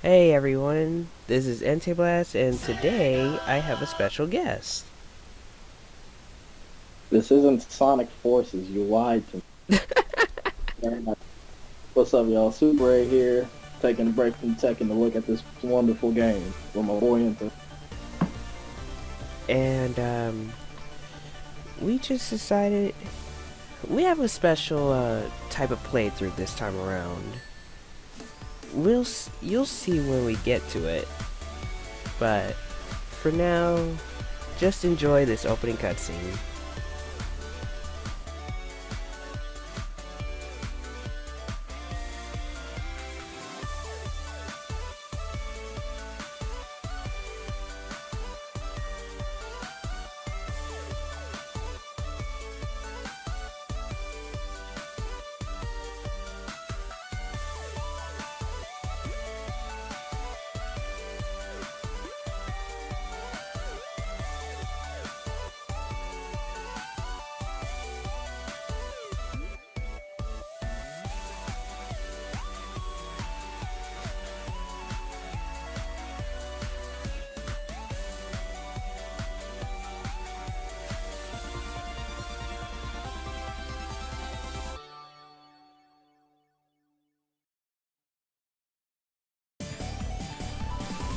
Hey everyone, this is Blast, and today I have a special guest. This isn't Sonic Forces. You lied to me. What's up, y'all? Super A here, taking a break from taking a look at this wonderful game with my boy Into. And we just decided we have a special type of playthrough this time around. You'll see when we get to it, but for now, just enjoy this opening cutscene.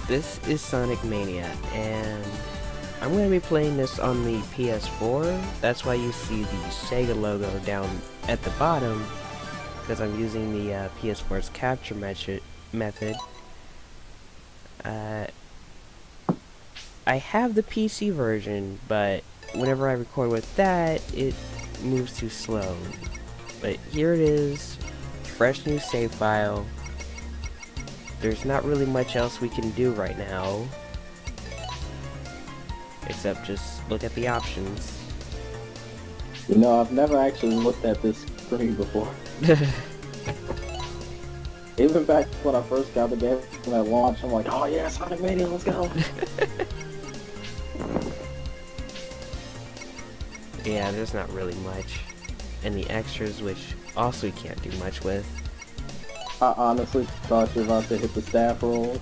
This is Sonic Mania, and I'm going to be playing this on the PS4. That's why you see the SEGA logo down at the bottom, because I'm using the PS4's capture method. I have the PC version, but whenever I record with that, it moves too slow. But here it is, fresh new save file. There's not really much else we can do right now, except just look at the options. You know, I've never actually looked at this screen before. Even back when I first got the game when I launched, I'm like, oh yeah, Sonic Mania, let's go. Yeah, there's not really much. And the extras, which also you can't do much with. I honestly thought you were about to hit the staff roll.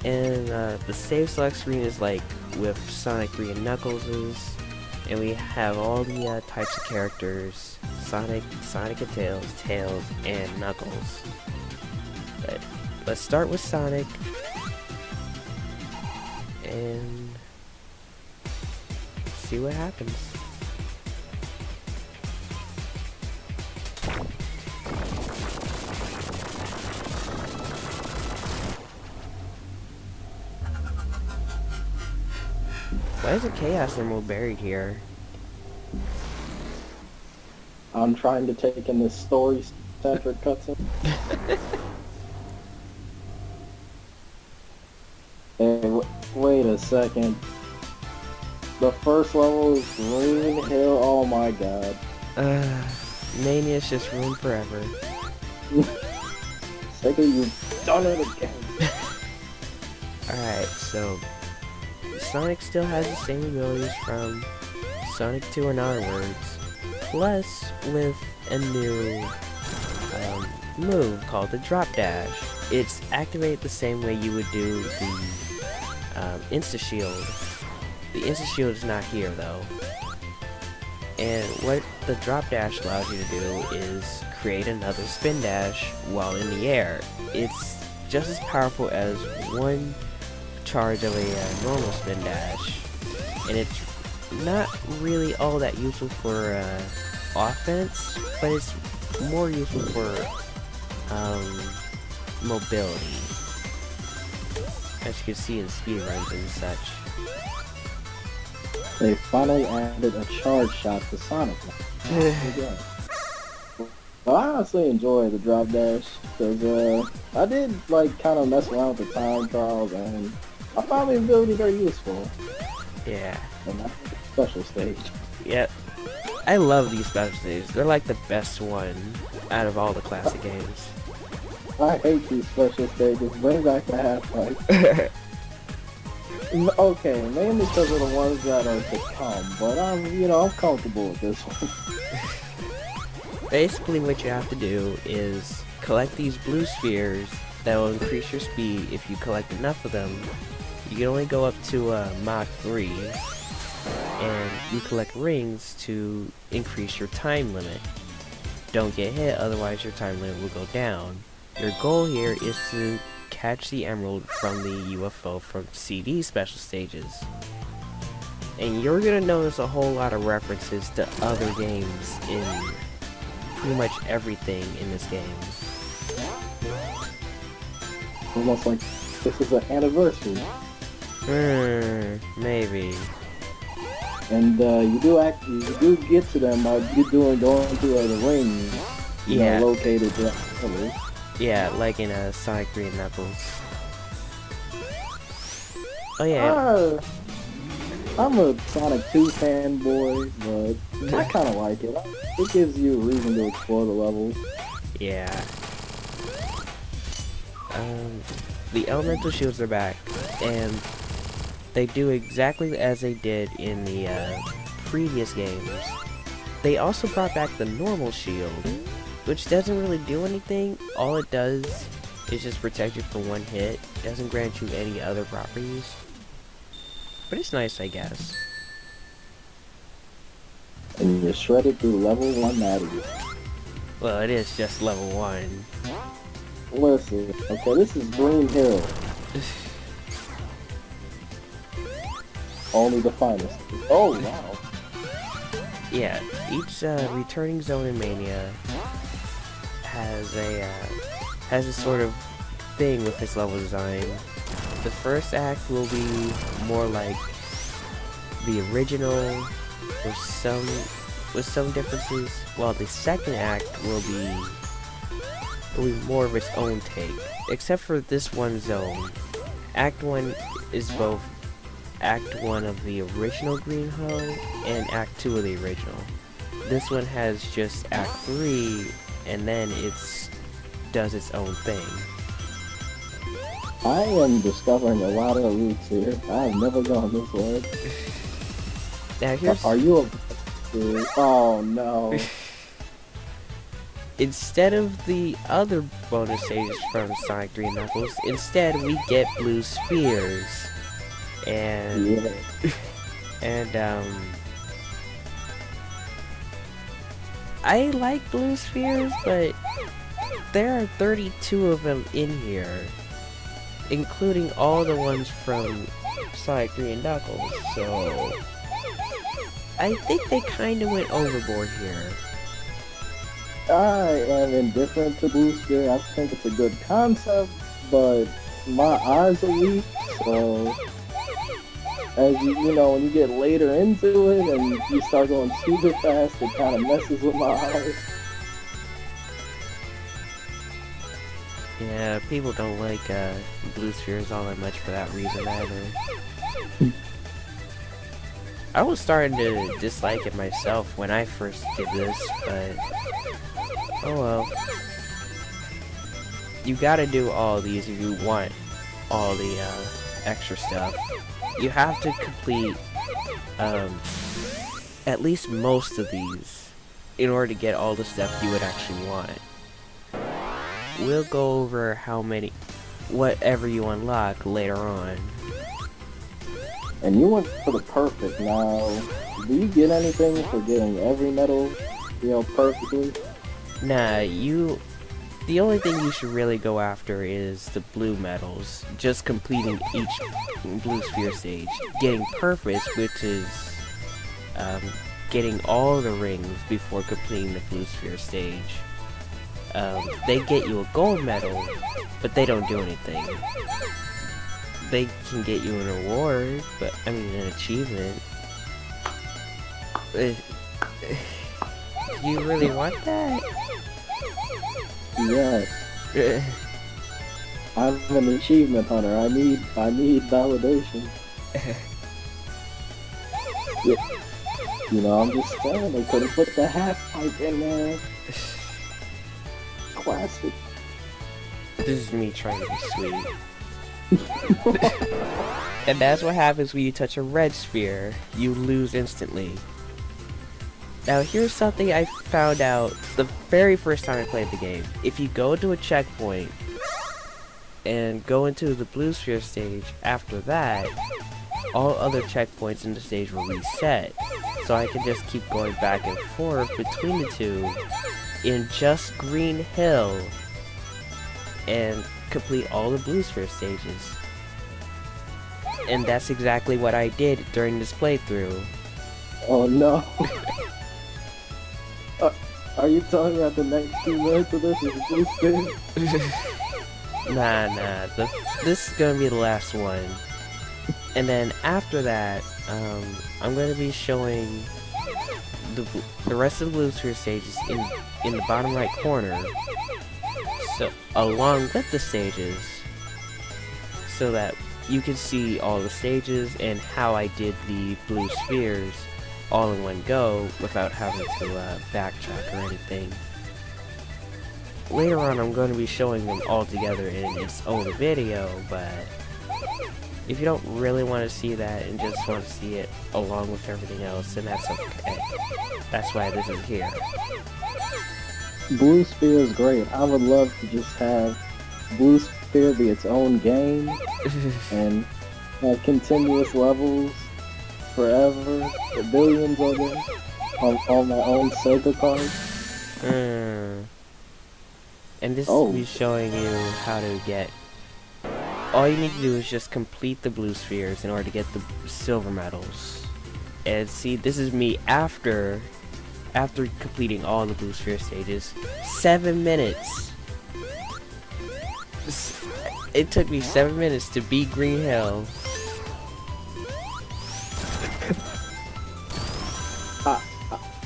And the save select screen is like with Sonic 3 and Knuckles', and we have all the types of characters: Sonic and Tails, and Knuckles. But let's start with Sonic, and see what happens. Why is a Chaos Emerald buried here? I'm trying to take in this story-centric cutscene. Hey, wait a second. The first level is Green Hill. Oh my god. Mania's just ruined forever. SEGA, you've done it again. Alright, so Sonic still has the same abilities from Sonic 2 and onwards, plus with a new move called the Drop Dash. It's activated the same way you would do the Insta Shield. The Insta Shield is not here though. And what the Drop Dash allows you to do is create another Spin Dash while in the air. It's just as powerful as one charge of a normal Spin Dash, and it's not really all that useful for offense, but it's more useful for mobility, as you can see in speedruns and such. They finally added a charge shot to Sonic. Well, I honestly enjoy the drop dash because I did like kind of mess around with the time trials, and I found the ability very useful. Yeah. And that's a special stage. Yep. I love these special stages. They're like the best one out of all the classic games. I hate these special stages. Bring back the half-life. Okay, mainly because of the ones that are to come, but I'm comfortable with this one. Basically what you have to do is collect these blue spheres that will increase your speed. If you collect enough of them, you can only go up to Mach 3, and you collect rings to increase your time limit. Don't get hit, otherwise your time limit will go down. Your goal here is to catch the emerald from the UFO from CD special stages. And you're gonna notice a whole lot of references to other games in pretty much everything in this game. Almost like this is an anniversary. Maybe. And you do get to them by going through the ring. Yeah. Located there. Yeah, like in Sonic 3 and Knuckles. Oh yeah. I'm a Sonic 2 fanboy, but I kind of like it. It gives you a reason to explore the levels. Yeah. The elemental shields are back, and they do exactly as they did in the previous games. They also brought back the normal shield, which doesn't really do anything. All it does is just protect you from one hit. It doesn't grant you any other properties. But it's nice, I guess. And you're shredded through level 1 natties. Well, it is just level 1. Listen, okay, this is Green Hill. Only the finest. Oh, wow. Yeah, each returning zone in Mania has a sort of thing with its level design. The first act will be more like the original with some differences, while the second act will be more of its own take. Except for this one zone. Act 1 is both Act 1 of the original Green Hill and Act 2 of the original. This one has just Act 3, and then does its own thing. I am discovering a lot of routes here. I've never gone this way. Now here's... Are you a... Oh no. Instead of the other bonus stages from Sonic 3 and Knuckles, instead we get blue spheres. And... Yeah. And, I like blue spheres, but there are 32 of them in here, including all the ones from Sonic 3 and Knuckles, so I think they kinda went overboard here. I am indifferent to blue sphere. I think it's a good concept, but my eyes are weak, so as you know, when you get later into it and you start going super fast, it kind of messes with my eyes. Yeah, people don't like blue spheres all that much for that reason either. I was starting to dislike it myself when I first did this, but oh well. You gotta do all these if you want all the extra stuff. You have to complete at least most of these in order to get all the stuff you would actually want. We'll go over whatever you unlock later on. And you went for the perfect. Now, do you get anything for getting every medal, perfectly? Nah, the only thing you should really go after is the blue medals, just completing each blue sphere stage. Getting perfect, which is getting all the rings before completing the blue sphere stage. They get you a gold medal, but they don't do anything. They can get you an award, an achievement. Do you really want that? Yes. I'm an achievement hunter. I need validation. Yeah. I'm just saying, they could have put the half pipe in there. Classic. This is me trying to be sweet. And that's what happens when you touch a red sphere. You lose instantly. Now here's something I found out the very first time I played the game. If you go to a checkpoint and go into the blue sphere stage, after that, all other checkpoints in the stage will reset. So I can just keep going back and forth between the two in just Green Hill and complete all the blue sphere stages. And that's exactly what I did during this playthrough. Oh no. Are you telling me that the next 2 minutes of this is blue sphere? Nah, this is gonna be the last one. And then after that, I'm gonna be showing the rest of the blue sphere stages in the bottom right corner. So along with the stages, so that you can see all the stages and how I did the blue spheres all in one go without having to backtrack or anything. Later on I'm going to be showing them all together in its own video, but if you don't really want to see that and just want to see it along with everything else, then that's okay. That's why this is here. Blue Sphere is great. I would love to just have Blue Sphere be its own game and have continuous levels forever, the billions of them, on my own SEGA card. And this will be showing you how to get... All you need to do is just complete the blue spheres in order to get the silver medals. And see, this is me after completing all the blue sphere stages. 7 minutes! It took me 7 minutes to beat Green Hill.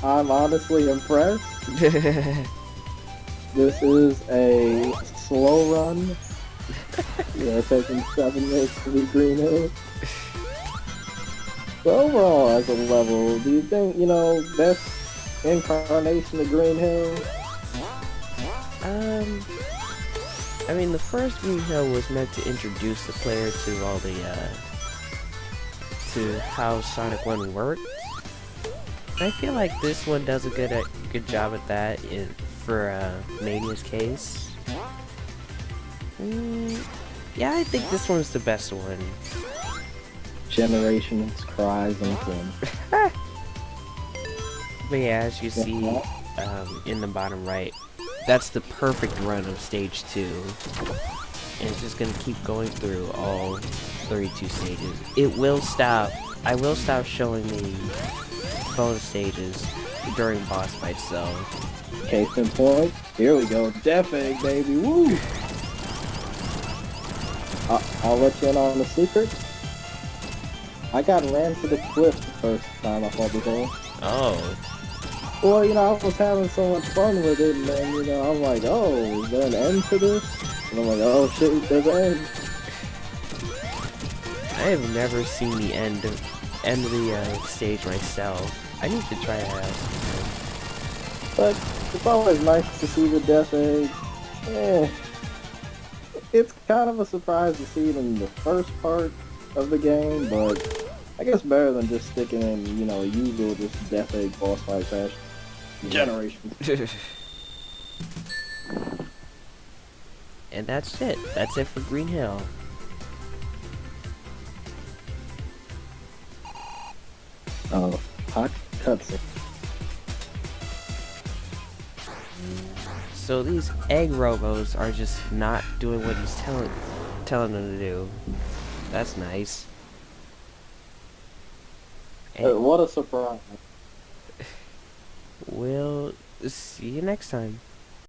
I'm honestly impressed. This is a slow run. Yeah, taking 7 minutes to beat Green Hill. But overall, as a level, do you think, best incarnation of Green Hill? I mean, the first Green Hill was meant to introduce the player to all the, to how Sonic 1 worked. I feel like this one does a good job at that for Mania's case. Yeah, I think this one's the best one. Generations, cries, and again. But yeah, as you see in the bottom right, that's the perfect run of stage 2. And it's just gonna keep going through all 32 stages. It will stop. I will stop showing the bonus stages during boss fights though. Case in point, here we go. Death Egg, baby, woo! I'll let you in on the secret. I got ran to the cliff the first time I fought before. Oh. Well, I was having so much fun with it, and then, I'm like, oh, is there an end to this? And I'm like, oh shit, there's an end. I have never seen the end of the stage myself. I need to try it out. But it's always nice to see the Death Egg. It's kind of a surprise to see it in the first part of the game, but I guess better than just sticking in, usual just Death Egg boss fight fashion. Generations. And that's it. That's it for Green Hill. Oh, hot cutscene. So these egg robos are just not doing what he's telling them to do. That's nice. What a surprise. We'll see you next time.